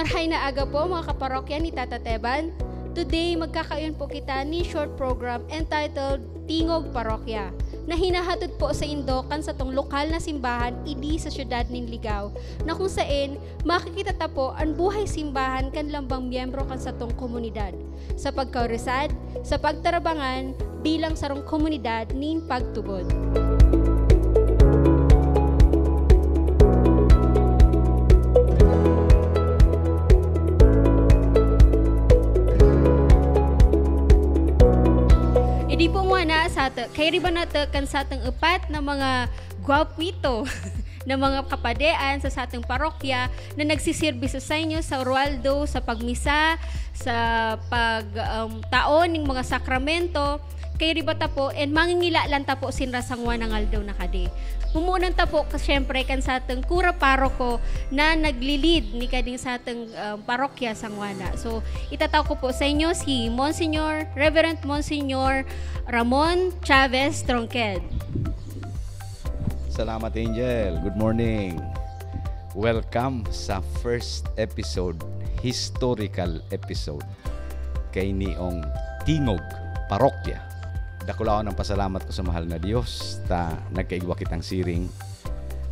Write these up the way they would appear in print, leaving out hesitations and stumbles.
Marahay na aga po mga kaparokya ni Tata Teban. Today, magkakayon po kita ni short program entitled Tingog Parokya na hinahatid po sa Indokan sa tong lokal na simbahan idi sa syudad nin Ligao na kung saan makikita ta po ang buhay simbahan kan lambang miyembro kan sa tong komunidad sa pagkauresad, sa pagtarabangan bilang sarong komunidad nin pagtubod. Hindi po muna sa ato, kaya riba nato kan sa atong upat na mga guwapito na mga kapadean sa atong parokya na nagsisirbiso sa inyo sa Orwaldo, sa pagmisa, sa pagtaon ng mga sakramento. Kaya riba ta po, and mangingila lang ta po sinra sangwa ng aldaw na kadi. Mumunan ta po, syempre, kan sa atong kura paroko na naglilid ni kading sa atong parokya sangwana. So, itataw ko po sa inyo si Monsignor, Reverend Monsignor Ramon Chavez Tronqued. Salamat, Angel. Good morning. Welcome sa first episode, historical episode, kay niong Tingog Parokya. Dakulao ng pasalamat ko sa mahal na Diyos ta nagkaigwa kitang siring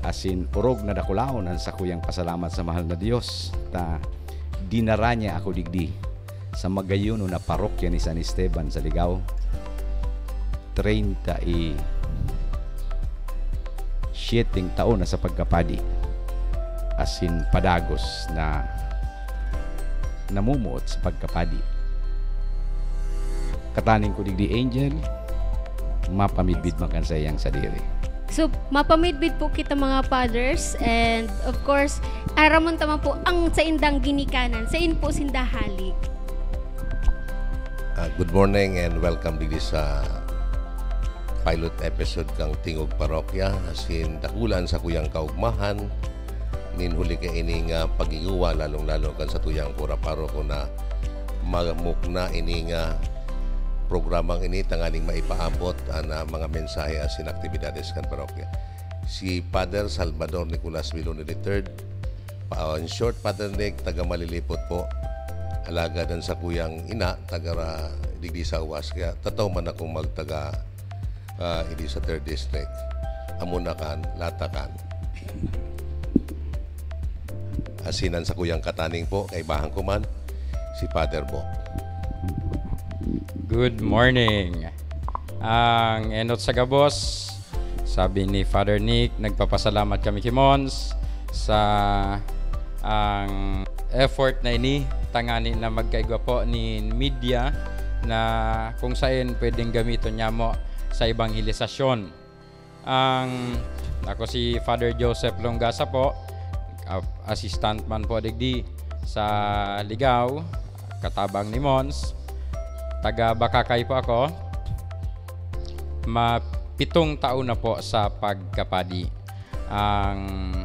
asin urog na dakulao ng sakuyang pasalamat sa mahal na Diyos ta dinara niya ako digdi sa magayuno na parokya ni San Esteban sa Ligao 37 taon na sa pagkapadi asin padagos na namumuot sa pagkapadi. Kataning ko digdi, Angel, mapamidbid man kan sa iyang sadiri. So, mapamidbid po kita mga fathers, and of course, aramon tama po ang sa indang ginikanan, sa in po sindahalig. Good morning and welcome dito sa pilot episode kang Tingog Parokya. Asin dakulan sa kuyang kaugmahan, ninhuli ka ining pag-iuwa, lalong-lalo kan sa tuyang kura paroko na magmukna ining programang ini tanganing maipaabot ang mga mensahe asin aktibidades kan parokya. Si Father Salvador Nicolas Vilone III, in short, Father Nick, taga Malilipot po, alaga dan sa kuyang ina, taga digdi sa Uwas, kaya tataw man akong magtaga hindi sa 3rd District, Amunakan, Latakan. Asinan sa kuyang kataning po, kay bahang kuman, si Father Bo. Good morning. Ang enot sa gabos, sabi ni Father Nick, nagpapasalamat kami kay Mons sa ang effort na ini, tangani na magkaigwa po ni media na kung saan pwedeng gamiton niya mo sa ebanghelisasyon. Ako si Father Joseph Longasa po, assistant man po digdi sa Ligao, katabang ni Mons. Taga Bakakay po ako. 7 taon na po sa pagkapadi. Ang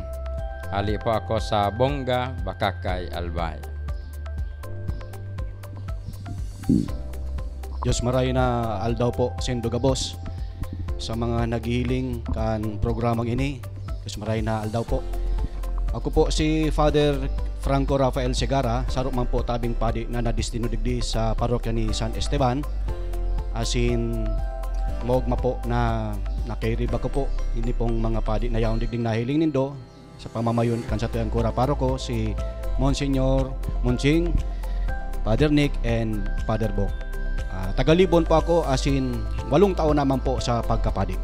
ali po ako sa Bongga, Bakakay, Albay. Diyos maray na aldaw po sendo gabos sa mga naghihiling kan programang ini. Diyos maray na aldaw po. Ako po si Father Franco Rafael Segara, sarok man po tabing padi na nadistino digdi sa parokya ni San Esteban. Asin mogma po na nakairiba ko po ini pong mga padi na yaong digding nahiling nindo sa pamamayon kan sa tuyang kura paroko si Monsignor Munching, Father Nick, and Father Bok. Tagalibon po ako, asin 8 taon naman po sa pagkapadi.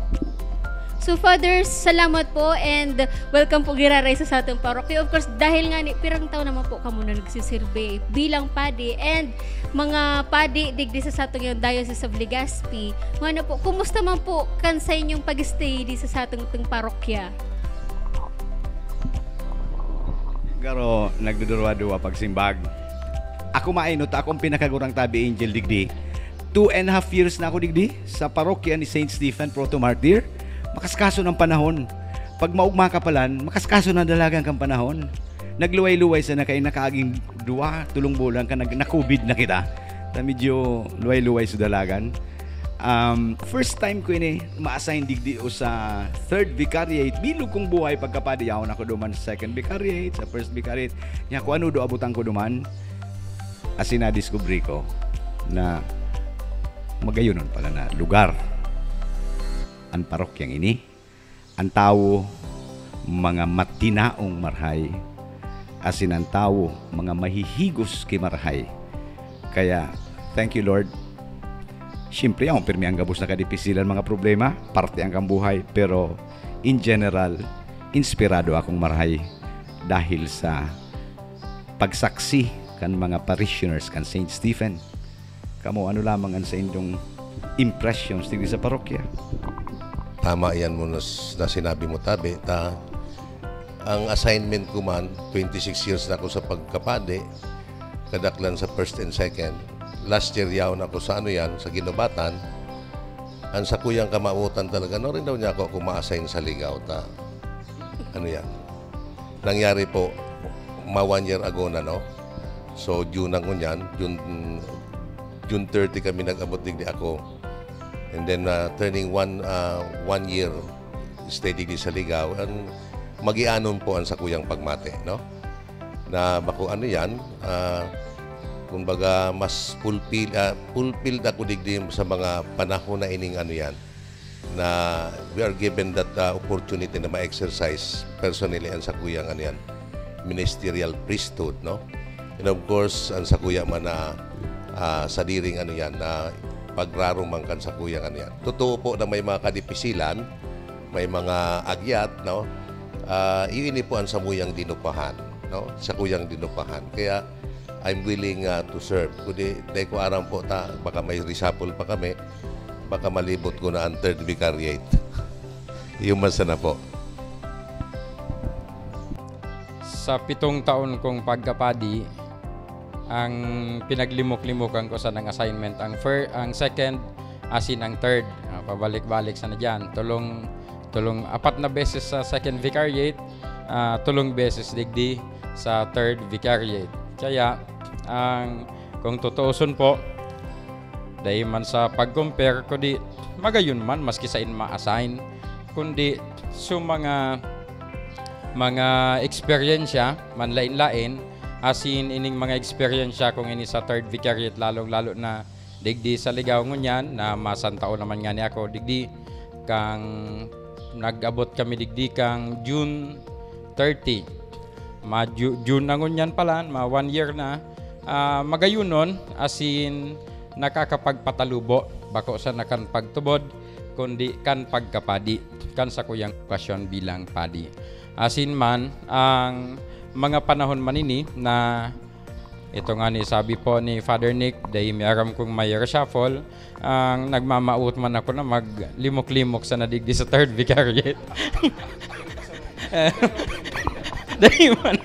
So fathers, salamat po and welcome po giraray sa atong parokya. Of course, dahil nga ni pirang taon naman po kamo na nagsisurvey bilang padi and mga padi digdi sa atong yung Diocese of Legazpi. Ano po, kumusta man po kan sa inyong pag-stay di sa atong parokya? Garo, nagdudurwa-duwa pagsimbag. Ako mainot, akong pinakagurang tabi, Angel, digdi. 2.5 years na ako digdi sa parokya ni Saint Stephen Proto-Martyr. Makaskaso ng panahon. Pag maugma ka palan, makaskaso na dalagang kang panahon. Nagluway-luway sa nakaaging 2-3 bulan ka, na-COVID na kita. Medyo luway-luway sa dalagan. First time ko ini ma-assign digdi o sa third vicariate. Bilog kong buhay pagkapadi. Ako na ko duman sa second vicariate, sa first vicariate. Nya kung ano do abutan ko duman, asin na-discovery ko na magayunon pala na lugar ang parokyang ini. Ang tao, mga matinaong marhay. Asin ang tao, mga mahihigos kay marhay. Kaya, thank you Lord. Siyempre, ang pirmi ang gabos na kadipisilan mga problema, parte ang kambuhay, pero in general, inspirado akong marhay dahil sa pagsaksi kan mga parishioners kan St. Stephen. Kamo, ano lamang ang sa inyong impressions dito sa parokya? Tama yan mo na sinabi mo, Tabi. Ang assignment ko man, 26 years na ako sa pagkapade, kadaklan sa first and second. Last year yaon ako sa sa Ginobatan. Ang sa kuyang kamautan talaga, no rin daw niya ako ma-assign sa ligaw. Nangyari po, 1 year ago na, no? So, June ang kunyan, June 30 kami nag-abot digdi ako. And then, turning 1 year, stay digdi sa ligaw. And magianon po ang sa kuyang pagmate, no? Na bako kumbaga mas fulfilled ako digdi sa mga panahon na ining na we are given that opportunity na ma-exercise personally ang sa kuyang ministerial priesthood, no? And of course ang sa kuya man na sa diring na pagrarong man kan sa kuyang totoo po na may mga kadipisilan, may mga agyat, no? Iini po ang sa kuyang dinupahan, no? Sa kuyang dinupahan. Kaya I'm willing to serve. Kundi dahil ko aram po baka may reshuffle pa kami, baka malibot ko na ang third vicariate. Yung masana po. Sa 7 taon kong pagkapadi, ang pinaglimok-limokan ko sa ng assignment, ang second, asin ang third. Pabalik-balik sana dyan. Tulong 4 na beses sa second vicariate, 3 beses digdi sa third vicariate. Kaya, kung tutuuson po, dahil man sa pag-compare, kundi magayon man, maski sa ma-assign, kundi so mga eksperyensya, man lain-lain, asin ining mga eksperyensya kung ini sa third vicariate, lalong-lalo na digdi sa ligaw ngunyan, na masantao naman nga ni ako, digdi kang nag-abot kami digdi kang June 30. June na ngunyan pala, 1 year na, magayunon, asin nakakapagpatalubo, bako sa nakan pagtubod, kundi kan pagkapadi, kan sa kuyang okasyon bilang padi. Asin man, ang mga panahon manini na ito nga ni sabi po ni Father Nick, dahil miyaram kong may reshuffle, ang nagmamaut man ako na maglimok-limok sa nadigdi sa third vicariate. Dahil man,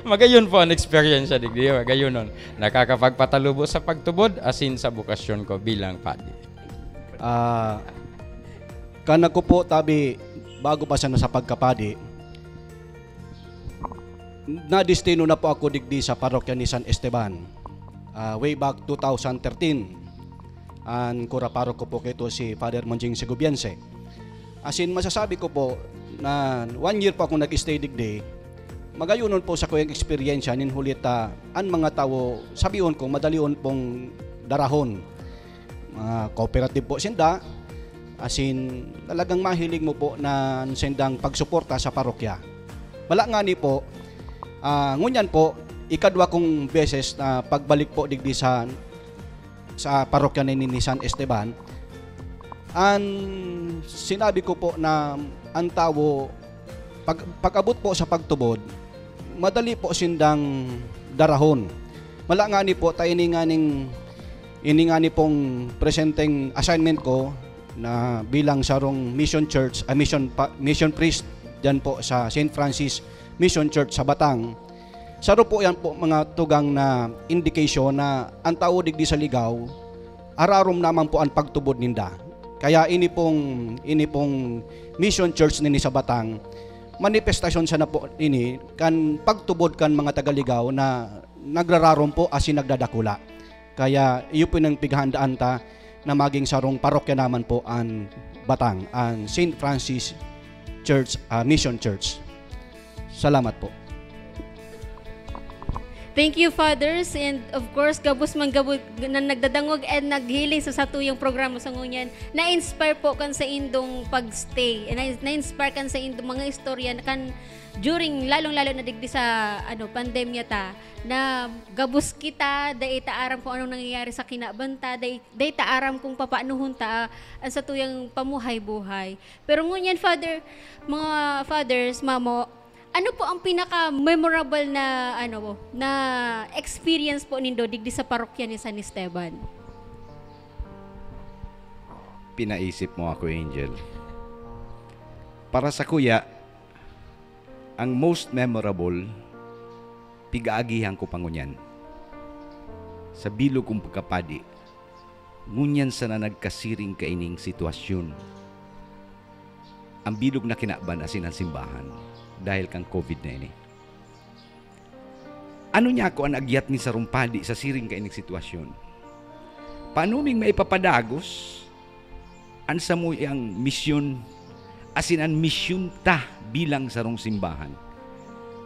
magayon po ang experience siya, digdi, magayon nun. Nakakapagpatalubo sa pagtubod, asin sa bukasyon ko bilang padi. Kana ko po, Tabi, bago pa siya sa pagkapadi, na-destino na po ako digdi sa parokya ni San Esteban. Way back 2013. Ang kura parok ko po kito si Father Monjing Segubiense. Asin masasabi ko po na 1 year po akong nag-stay digdi, magayunon po sa kuyang eksperyensya nin hulita ang mga tao sabiyon ko madalion pong darahon. Mga cooperative po sinda, asin talagang mahilig mo po na sendang pagsuporta sa parokya. Wala nga ni po, ngunyan po, ikadwa kong beses na pagbalik po digdi sa parokya ni San Esteban, sinabi ko po na ang tao, pag-abot po sa pagtubod, madali po sindang darahon. Wala nga ni po, tayo ini nga ni pong presenteng assignment ko na bilang sarong mission church, mission priest dyan po sa St. Francis Mission Church sa Batang. Saro po yan po mga tugang na indication na ang tao digdi sa ligaw, ararom naman po ang pagtubod ninda. Kaya ini pong mission church nini sa Batang, manifestasyon sa na po ini kan pagtubod kan mga tagaligaw na nagrararom po asin nagdadakula. Kaya iyo po nang pighandaan ta na maging sarong parokya naman po ang Batang, ang St. Francis Church, Mission Church. Salamat po. Thank you, Fathers, and of course, gabos man gabos na nagdadangog and naghiling sa satuyang programa sa ngunyan. Na-inspire po kan sa indong pagstay, na-inspire kan sa indong mga istorya na kan during lalong-lalo na digdi sa pandemya ta, na gabos kita, dahi taaram kung anong nangyayari sa kinabanta, dahi taaram kung papaanuhon ta ang satuyang pamuhay-buhay. Pero ngunyan, mga fathers, mamo, ano po ang pinaka-memorable na experience po nindo digdi sa parokya ni San Esteban? Pinaisip mo ako, Angel. Para sa kuya, ang most memorable, pigaagihan ko pangunyan. Sa bilog kong pagkapadi, ngunyan sa na nagkasiring kaining sitwasyon. Ang bilog na kinaban asin ang simbahan dahil kang COVID na ini. Ano niya ako ang agyat ni sarumpadi sa siring kaining sitwasyon? Paano ming maipapadagos ang samuyang misyon asin ang misyon ta bilang sarong simbahan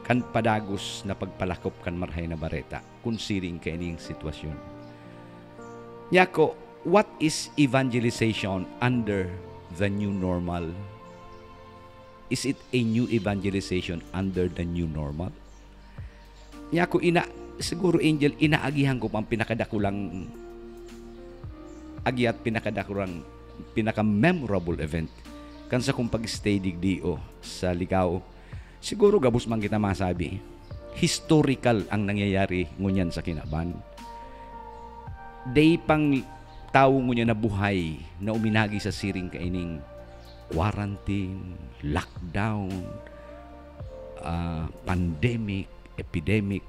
kan padagos na pagpalakop kan marhay na bareta kung siring kaining sitwasyon. Niya ko, what is evangelization under the new normal? Is it a new evangelization under the new normal? Niya ko, siguro, Angel, inaagihan ko pang pinakadakulang agiat, pinaka-memorable event kan sa kong pag-stay digdio sa Ligao. Siguro gabos man kita masabi, historical ang nangyayari ngunyan sa kinaban. Day pang tao ngunyan na buhay na uminagi sa siring kaining quarantine, lockdown, pandemic, epidemic.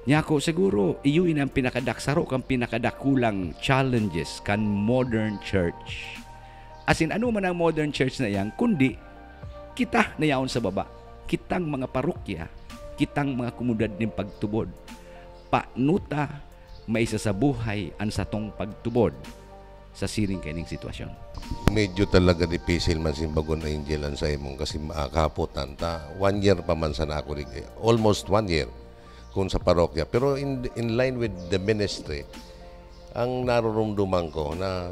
Niya ko, siguro, iyon ang pinakadaksaro kang pinakadakulang challenges kan modern church. As in, ano man ang modern church na yan, kundi kita na yaon sa baba. Kitang mga parokya, kitang mga komunidad ng pagtubod. Panuta, maisa sa buhay ang satong pagtubod sa siring kaining sitwasyon. Medyo talaga difficile man simbagon na Angel sa imong kasi kahapotan ta 1 year pa man sana ako almost 1 year kung sa parokya, pero in line with the ministry ang narurumduman ko na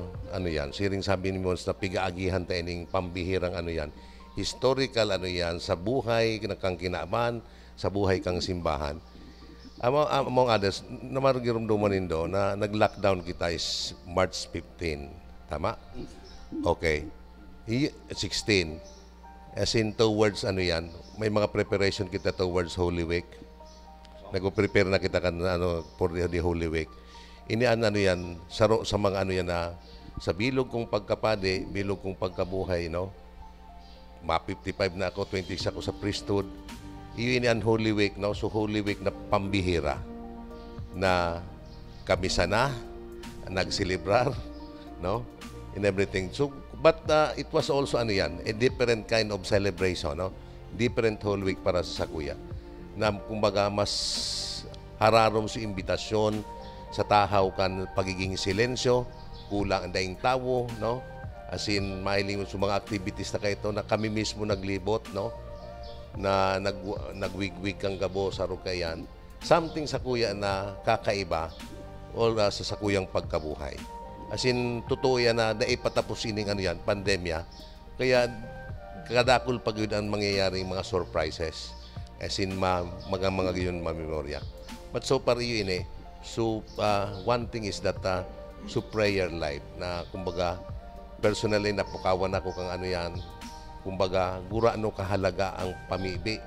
siring sabi ni Mons na pigaagihan ta ining pambihirang historical sa buhay kang kinaban, sa buhay kang simbahan. Among others, namarugirumduman nindo na nag-lockdown kita is March 15. Tama? Okay. 16. As in towards may mga preparation kita towards Holy Week. Nag-prepare na kita for the Holy Week. Yan, sa mga na sa bilog kong pagkapade, bilog kong pagkabuhay, no? Ma 55 na ako, 26 ako sa priesthood. Iyon ang Holy Week, no? So Holy Week na pambihira na kami sana nagsilibrar, no? In everything. So, but it was also a different kind of celebration, no? Different Holy Week para sa Sakuya. Na kumbaga mas hararom sa imbitasyon sa tahaw kan pagiging silensyo, kulang ang daing tawo, no? As in, mahiling sa mga activities na kayo na kami mismo naglibot, no? Na nagwigwig kang gabo sa rukayan, something sa kuya na kakaiba o sa sakuyang pagkabuhay. As in, totoo yan na naipatapos ining pandemya. Kaya kadakol pag yun ang mangyayaring mga surprises. As in, mga yun mamemorya. But so far yun so one thing is that so prayer life na kumbaga personally napukawan ako kang kumbaga, gura kahalaga ang pamibi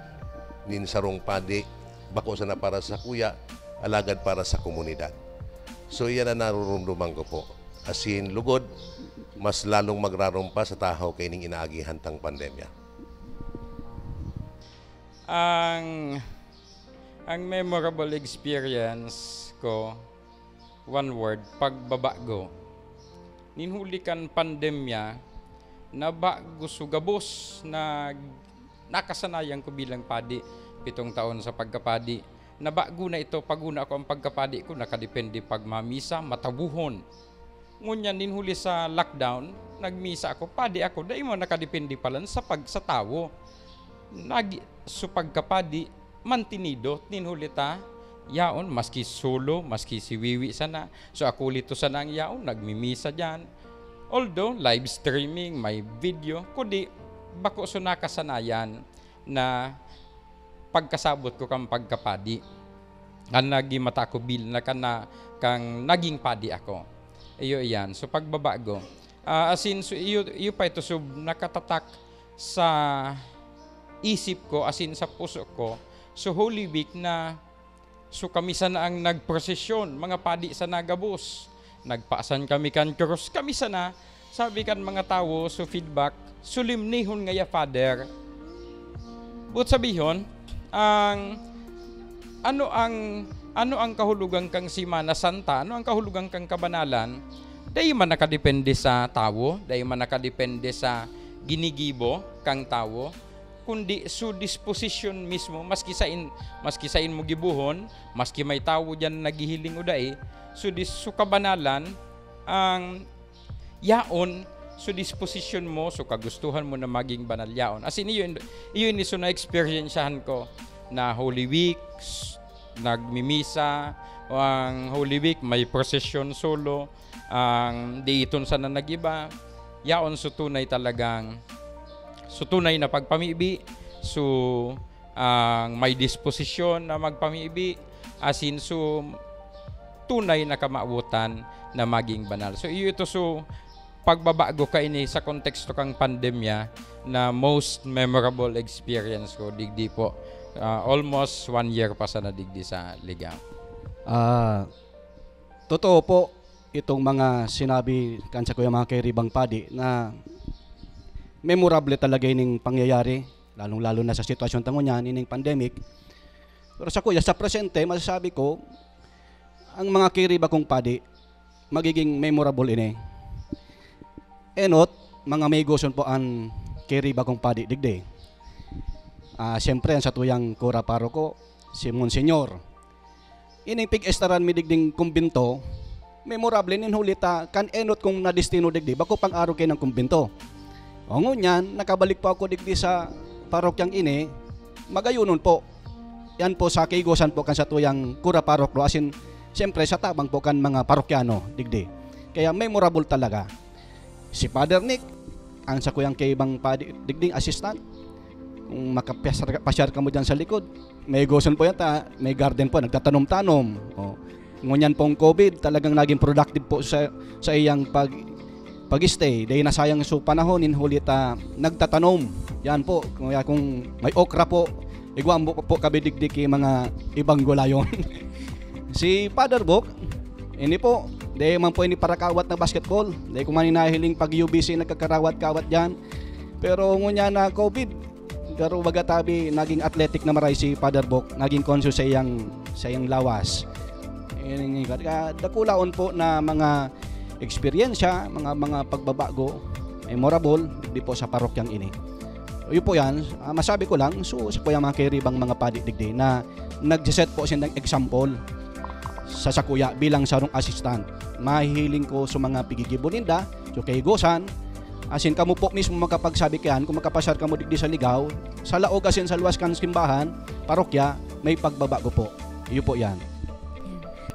nin sarong padi, bako sana para sa kuya, alagad para sa komunidad. So yan ang narurumduman ko po. As in, lugod, mas lalong magrarumpa sa tahaw kaining inaagihan tang pandemya. Ang memorable experience ko, one word, pagbabago. Ninhuli kan pandemya, na bago sugabos na nakasanayan ko bilang padi 7 taon sa pagkapadi. Na bago na ito, paguna ako ang pagkapadi ko, nakadepende pagmamisa, matabuhon. ngunyan din huli sa lockdown, nagmisa ako, padi ako, dahil mo nakadepende pala sa tao. So pagkapadi, mantinido, ninhuli ta, yaon, maski solo, maski si Wiwi sana. So ako lito sana ang yaon, nagmimisa dyan. Although, live streaming, may video, kundi bako so nakasanayan na pagkasabot ko kang pagkapadi. Ang naging mata ko bil na kang naging padi ako. Iyo yan. So pagbabago. Asin, so iyo pa ito, so nakatatak sa isip ko, asin sa puso ko. So Holy Week na, so kami sana ang nagprosesyon, mga padi sa Nagabos. Nagpaasan kami kan cross, kami sana, sabi kan mga tao, so feedback, sulimnihon ngaya Father. But sabihon, ano ang kahulugan kang Semana Santa, ano ang kahulugan kang kabanalan, dahil man nakadepende sa tao, dahil man nakadepende sa ginigibo kang tao, kundi su disposition mismo, maski sain mo gibuhon, maski may tao dyan naghihiling uday, su kabanalan, ang yaon, su disposition mo, su kagustuhan mo na maging banal yaon. As in, iyon iso na experiensyahan ko na Holy Week, nagmimisa, ang Holy Week, may procession solo, ang diiton sana nagiba, yaon su tunay talagang, su tunay na pagpamibi, su may disposisyon na magpamibi, asin su tunay na kamautan na maging banal. So iyo ito su pagbabago ka ini sa konteksto kang pandemya na most memorable experience ko digdi po. Almost 1 year pa sa nadigdi sa Ligaw. Totoo po itong mga sinabi kansa ko yung mga kairibang padi na memorable talaga ining pangyayari, lalong-lalo na sa sitwasyon tango niyan, ining pandemic. Pero sa kuya, sa presente, masasabi ko, ang mga kairiba kong padi, magiging memorable ini. Enot, mga maygoson po ang kairiba kong padi digdi. Siyempre, ang sa tuyang kura paroko, si Monsignor. Ining pig-estaran mi digding kumbinto, memorable nin hulita, kan enot kong nadestino digdi, bako pang araw kayo ng kumbinto. O ngunyan, nakabalik po ako digdi sa parokyang ini, magayunon po. Yan po sa kaigosan po kan sa tuyang kura paroklo, asin siyempre sa tabang po kan mga parokyano digdi. Kaya memorable talaga. Si Father Nick, ang sa kuyang kaibang digding assistant, kung makapasyar ka mo dyan sa likod, may goson po yata, may garden po, nagtatanom-tanom. O, ngunyan pong COVID, talagang naging productive po sa iyang pag-stay. Dahil nasayang sa panahon, inhulita nagtatanom. Yan po, kung may okra po, igwam po kabidigdig mga ibang gulayon. Si Father Book, ini po, dahil man po ini para kawat na basketball. Dahil kung maninahiling pag-UBC, nagkakarawat-kawat dyan. Pero ngunyan na COVID, pero bagatabi naging athletic na maray si Father Book, naging conscious sa iyang lawas. Dakulaon po na mga eksperyensya, mga pagbabago, memorable, di po sa parokyang ini. Yun po yan, masabi ko lang, so sa po yung mga kairibang mga padi-digdi na nag-set po siya ng example sa sakuya bilang sarong assistant. Mahihiling ko sa mga pigigibuninda, so kay Gosan, asin kamo po mismo makapagsabi kayan, kung makapasyar kamo digdi sa Ligaw, sa laog asin sa luwas kan simbahan, parokya, may pagbabago po. Iyo po yan.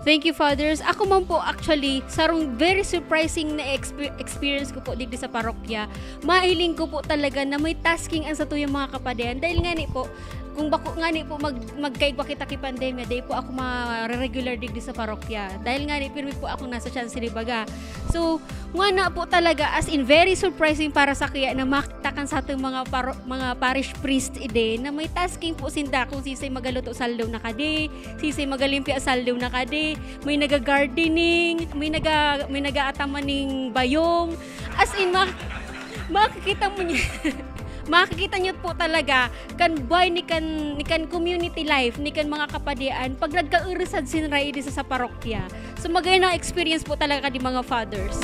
Thank you, Fathers. Ako man po actually, sarong very surprising na experience ko po digdi sa parokya. Mahiling ko po talaga na may tasking ang sa tuyang mga kapadayan. Dahil nga ni po, kung bako nga ni po magkaigwa kita ki pandemya, dahil po ako ma-regular digdi sa parokya. Dahil nga ni, pirmi po ako nasa Chancery Baga. So, nga na po talaga, as in very surprising para sa kaya na makitakan sa ating mga parish priest ide na may tasking po sinda kung sisay magaluto saldaw na kade, sisay magalimpia saldaw na kade, may naga-gardening, may naga-atamaning bayong. As in, makikita mo niya. Makikita niyo po talaga kan buhay ni kan community life ni kan mga kapadian pag nagkaurusad sinray di sa parokya. So magay na experience po talaga di mga fathers.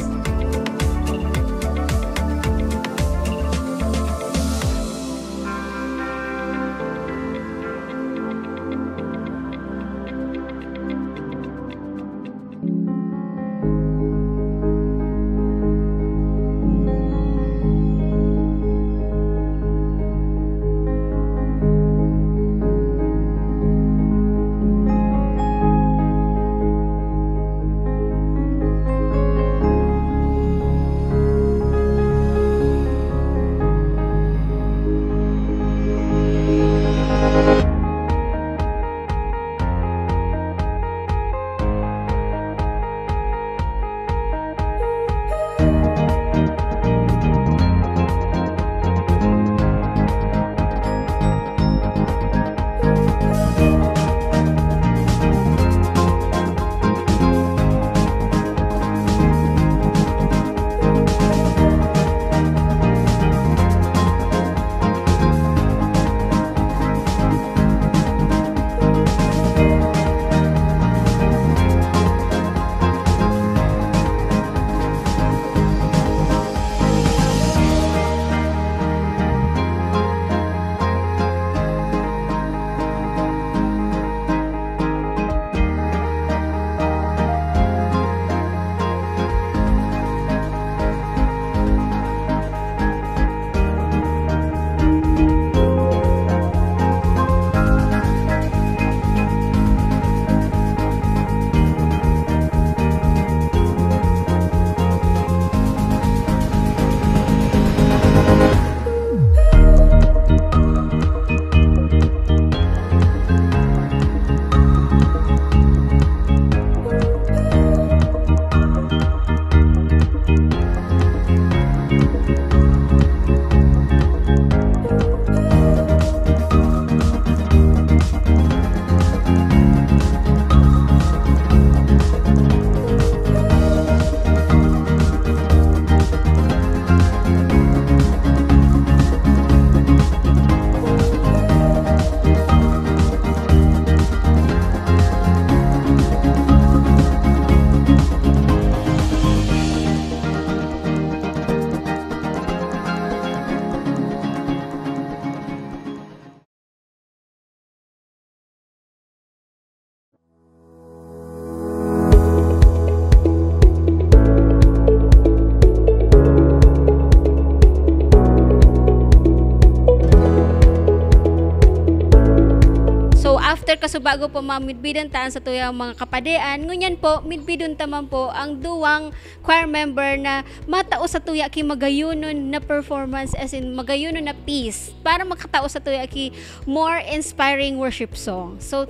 after kasubago po midbidon taan sa tuyang mga kapadean, ngunyan po midbidon taman po ang duwang choir member na matao sa tuya ki magayunon na performance, as in magayunon na piece para makatao sa tuya ki more inspiring worship song. So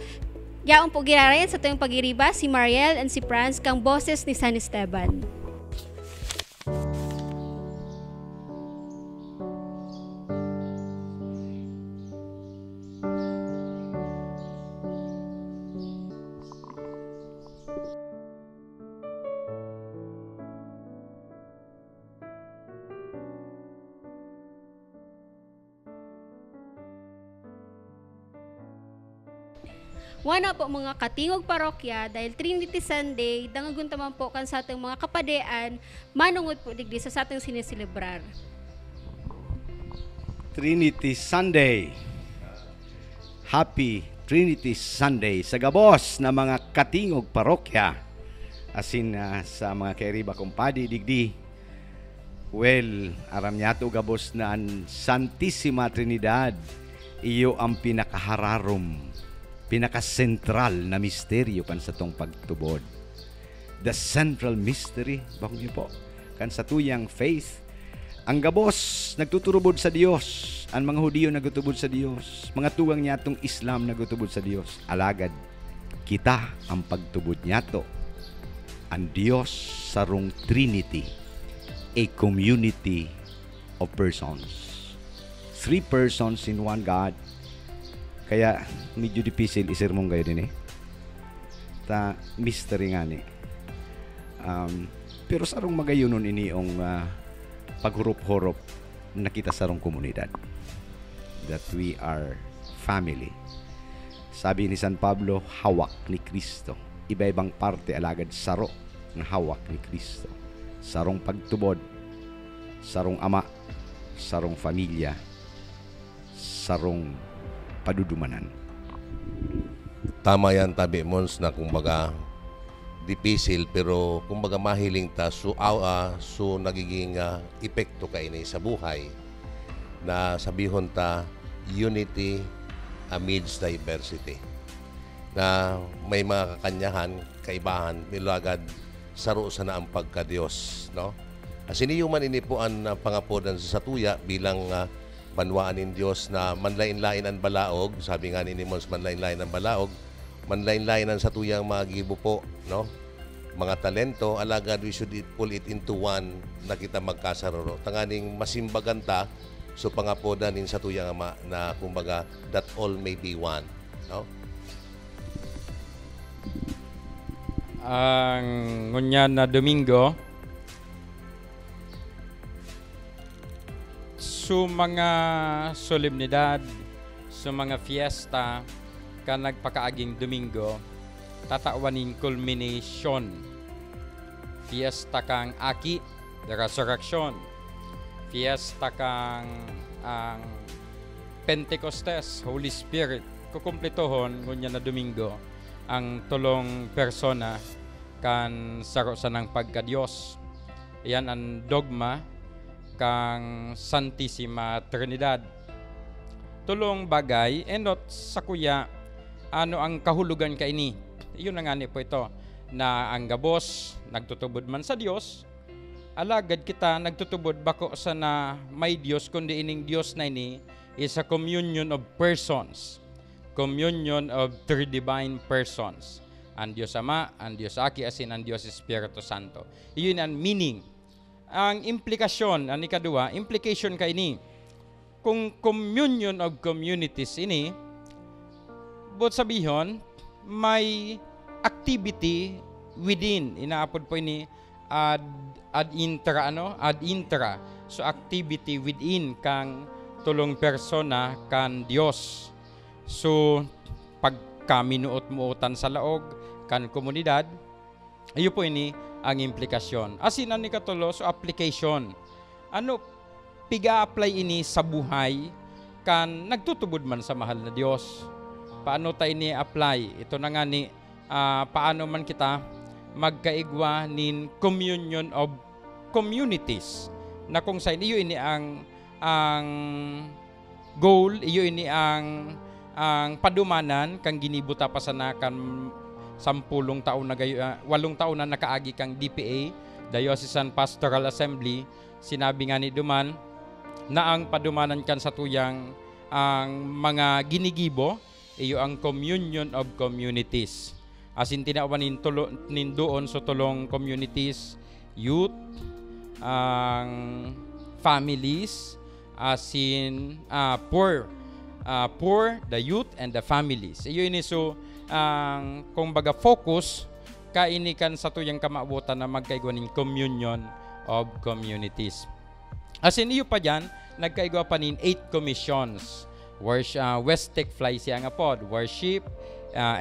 yaon po girarayan sa tuyong pagiriba si Mariel and si Franz kang boses ni San Esteban. Wana po mga katingog parokya, dahil Trinity Sunday, dangagun taman po kan sa ating mga kapadean, manungod po digdi sa ating sinisilibrar. Trinity Sunday. Happy Trinity Sunday sa gabos na mga katingog parokya. Asin sa mga kairiba kumpadi digdi. Well, aram niyato gabos na ang Santissima Trinidad, iyo ang pinakahararom, pinaka-central na misteryo kan sa tong pagtubod. The central mystery, bakit niyo po? Kan sa tuyang faith, ang gabos nagtuturubod sa Dios, ang mga Hudiyo nagtutubod sa Dios, mga tuwang niya tong Islam nagtutubod sa Dios. Alagad, kita ang pagtubod niya to. Ang Dios sarong Trinity, a community of persons. 3 persons in one God. Kaya medyo difficile isirmong kayo din ta mystery nga ni. Pero sarong magayunon ini ang paghurup-hurup nakita sarong komunidad. That we are family. Sabi ni San Pablo, hawak ni Kristo. Iba-ibang parte alagad saro ng hawak ni Kristo. Sarong pagtubod, sarong ama, sarong pamilya, sarong padudumanan. Tama yan, Tabi Mons, na kumbaga dipisil pero kumbaga mahiling ta so nagiging epekto kaini sa buhay na sabihon ta unity amidst diversity, na may mga kakanyahan, kaibahan, milagad saro sa na ang pagka-Diyos, no? Asiniyuman ini po ang pangapodan sa satuya bilang banwaan ng Diyos na manlain-lain ang balaog. Sabi nga ni Mons, manlain-lain ang balaog, manlain-lain ang satuyang mga gibo po, no? Mga talento, alagad we should pull it into one na kita magkasaroro. Tanganing masimbaganta so pangapodan in satuyang ama na kumbaga that all may be one, no? Ang ngunyan na Domingo, so mga solemnidad, so mga fiesta ka nagpakaaging Domingo, tatawanin culmination. Fiesta kang Aki, the Resurrection. Fiesta kang ang Pentecostes, Holy Spirit. Kukumpletohon ngunya na Domingo ang tulong persona kan saro sa ng pagka-Diyos. Iyan ang dogma kang Santissima Trinidad. Tulong bagay, enot sa kuya, ano ang kahulugan ka ini? Iyon na nga po ito, na ang gabos, nagtutubod man sa Diyos, alagad kita nagtutubod bako sa na may Diyos, kundi ining Diyos na ini is a communion of persons. Communion of 3 divine persons. Ang Diyos Ama, ang Diyos Aki, asin ang Diyos Espiritu Santo. Iyon ang meaning. Ang implikasyon, ang ikadua, implication ka ini. Kung communion of communities ini, but sabihon, may activity within. Inaapod po ini ad intra. So activity within kang tulong persona kan Dios. So pagka minuot-muotan sa laog kan komunidad, ayo po ini ang implikasyon. Asin ni katulo, so application. Ano piga-apply ini sa buhay kan nagtutubod man sa mahal na Dios? Paano tayo ni apply? Ito na nga ni paano man kita magkaigwa nin communion of communities, na kung sa iyo ini ang goal, iyo ini ang ang padumanan kang ginibuta pa sana kan 10 taon na 8 taon na nakaagi kang DPA, Diocesan Pastoral Assembly. Sinabi nga ni Duman na ang padumanan kan sa tuyang ang mga ginigibo iyo ang communion of communities. Asin tinawan nindoon so tulong communities, youth, ang families, asin poor, the youth and the families. Iyo ini so kung baga focus kainikan sa tuyang kamabutan na magkaigwaning communion of communities. Asin iyo pa dyan, nagkaigwa pa nin 8 commissions. Westec fly siya nga pod, worship,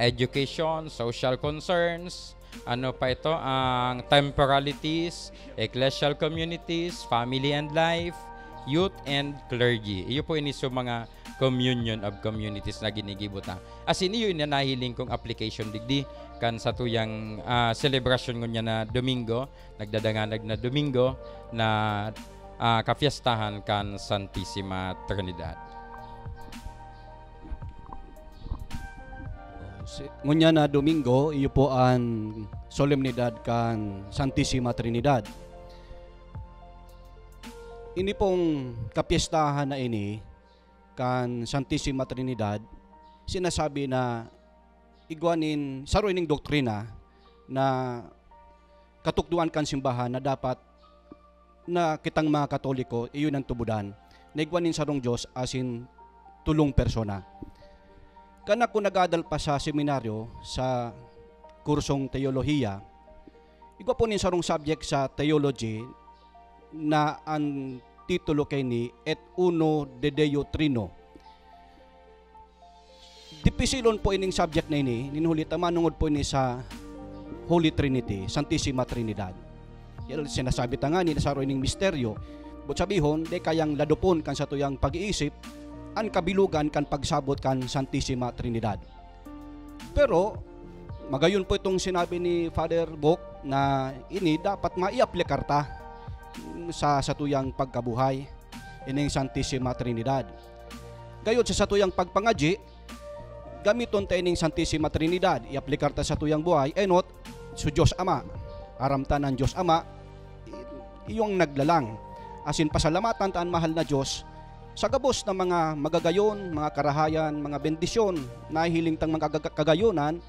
education, social concerns, ano pa ito, ang temporalities, ecclesial communities, family and life, youth and clergy. Iyo po ini so mga communion of communities na ginigibuta. As in iyo inanahiling kong application digdi kan sa tuyang celebration ngunya na Domingo, nagdadanganag na Domingo na kafiestahan kan Santissima Trinidad. Ngunya na Domingo, iyo po ang solemnidad kan Santissima Trinidad. Ini pong kapiestahan na ini kan Santissima Trinidad, sinasabi na igwanin saro ining doktrina na katukduan kan simbahan na dapat na kitang mga Katoliko iyon ang tubudan na igwanin sarong Diyos asin tulong persona. Kana ko nagadal pa sa seminaryo sa kursong teolohiya, igwa po nin sarong subject sa theology na ang titulo kay ni Et Uno de Deo Trino. Dipisilon po ining subject na ini, ninhulit manungod po ini sa Holy Trinity, Santissima Trinidad. Yan sinasabi ta nga ni nasaro ining misteryo. But sabihon, de kayang ladupon kan sa tuyang pag-iisip, ang kabilugan kan pagsabot kan Santissima Trinidad. Pero magayon po itong sinabi ni Father Bok na ini dapat maiaplikar ta sa satuyang pagkabuhay ining Santissima Trinidad. Gayod sa satuyang pagpangaji, gamiton ta ining Santissima Trinidad, iaplikar ta sa tuyang buhay, enot sa Diyos Ama. Aramtan ng Diyos Ama, iyong naglalang. Asin pasalamatan taan mahal na Diyos sa gabos ng mga magagayon, mga karahayan, mga bendisyon, nahihiling tang mga kagayonan,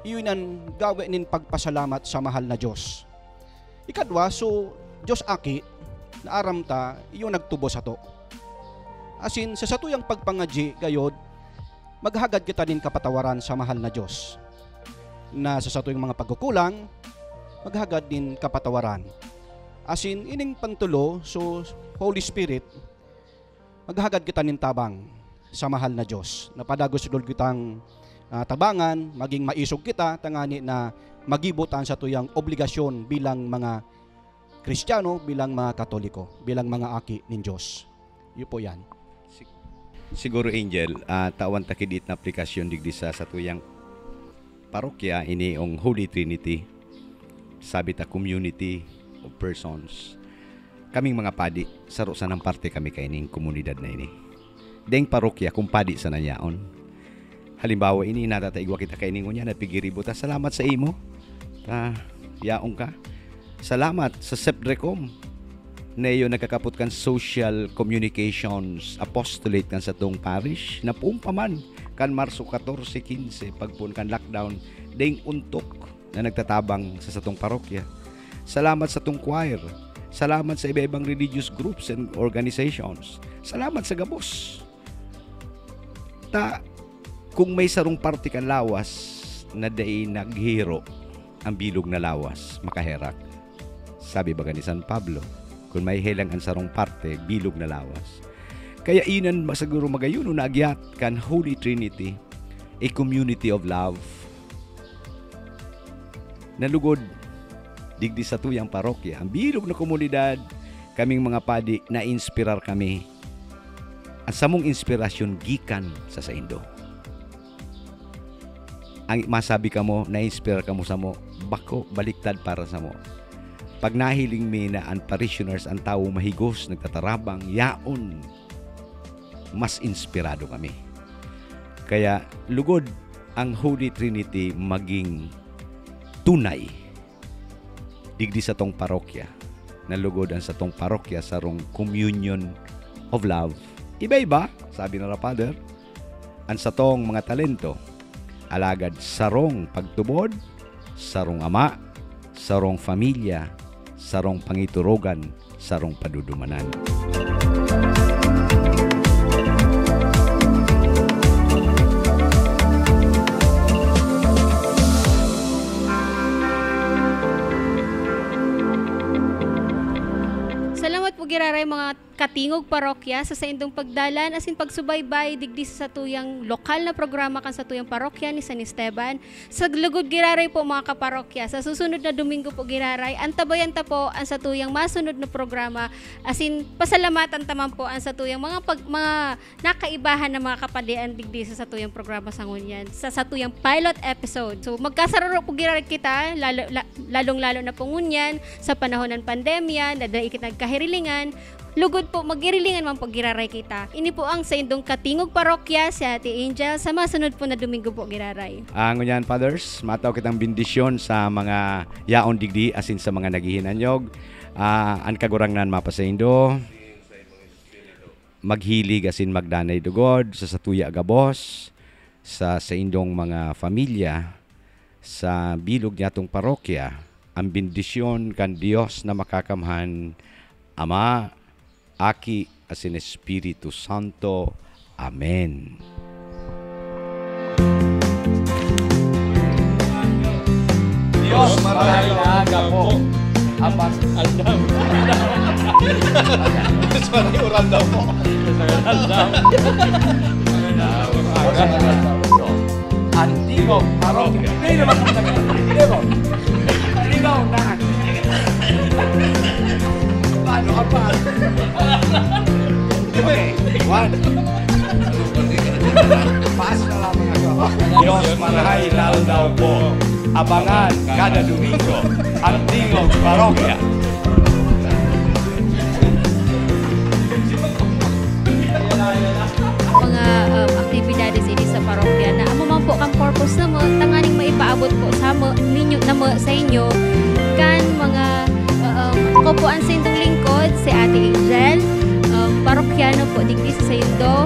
iyon ang gawin nin pagpasalamat sa mahal na Diyos. Ikadwa, so Diyos aki, na aramta, iyon nagtubo sa to. Asin, sa satuyang pagpangadji, gayod, maghagad kita din kapatawaran sa mahal na Diyos. Na sa satuyang mga pagkukulang, maghagad din kapatawaran. Asin, ining pantulo, so Holy Spirit, maghagad kita nin tabang sa mahal na Diyos. Napadagos dul kitang tabangan, maging maisog kita, tangani na magibutan sa tuyang obligasyon bilang mga Kristiyano, bilang mga Katoliko, bilang mga aki nin Diyos. Yun po yan. Siguro Angel, tawan takidit na aplikasyon digdi sa tuyang parokya ini ang Holy Trinity. Sabi ta community of persons. Kaming mga padi, saro sa ng parte kami kaining komunidad na ini. Deng parokya, kung padi sa nanyaon. Halimbawa, ini natataigwa kita kaining unya na pigiribo ta. Salamat sa imo. Yaong ka. Salamat sa SEPDRECOM. Na iyo nagkakapot kan social communications apostolate kan sa tong parish. Na pumpaman kan Marso 14-15 pagpun kan lockdown. Deng untok na nagtatabang sa satong parokya. Salamat sa tong choir. Salamat sa iba-ibang religious groups and organizations. Salamat sa gabos. Kung may sarong parte kan lawas na day naghiro ang bilog na lawas, makaherak. Sabi baga ni San Pablo, kung may helang ang sarong parte, bilog na lawas. Kaya inan masaguro magayuno na agyat kan Holy Trinity, a community of love. Nalugod digdi sa tuyang parokya, ang bilog na komunidad, kaming mga padi, na-inspirar kami. At sa mong inspirasyon, gikan sa saindo. Ang masabi ka mo, na-inspirar ka mo sa mo, bako, baliktad para sa mo. Pag nahiling mi na ang parishioners, ang tao mahigos, nagtatarabang, yaon, mas inspirado kami. Kaya lugod ang Holy Trinity maging tunay digdi sa tong parokya. Nalugod ang sa tong parokya sarong communion of love. Iba-iba, sabi na Father, ang sa tong mga talento, alagad sarong pagtubod, sarong ama, sarong pamilya, sarong pangiturogan, sarong padudumanan. Salamat po giraray mga katingog parokya sa indong pagdalan asin pagsubaybay digdi sa tuyang lokal na programa kan sa tuyang parokya ni San Esteban. Sa lugod giraray po mga kaparokya, sa susunod na Domingo po giraray, antabayan ta po ang sa tuyang masunod na programa asin pasalamatan taman po ang sa tuyang mga nakaibahan na mga kapalian digdi sa tuyang programa sa ngunyan sa tuyang pilot episode. So magkasararo po giraray kita lalong-lalo na po ngunyan sa panahon ng pandemya na daikit nagkahirilingan. Lugod po, magirilingan man pag giraray kita. Ini po ang sa indong katingog parokya si Ate Angel sa masunod po na Domingo po giraray. Ang ngunyan, Fathers, mataw kitang bendisyon sa mga yaon digdi asin sa mga naghihinanyog. Ang kagurangnan mapasaindo, maghilig asin magdanay dugod sa satuya gabos, sa indong mga pamilya, sa bilog niyatong parokya, ang bendisyon kan Dios na makakamhan, Ama, Aki, asin Espiritu Santo. Amen. Diyos marahil po. Apas aldam. Diyos marahil oral daw po. Aldam. Antigo parokya. Hindi naman kami Hindi mo. Ligaw na. Paano ka pa? Okay, one. Pass na lang ako. Diyos marahil daw po. Abangan kada Domingo ang Tingog Parokya. Mga aktibidades ini sa parokya na amo man po kang purpose na mo tanganing maipaabot po sa ninyo na mo sa inyo kan mga ako po ang sindong lingkod si Ate Angel, parokyano po digdi sa Indo.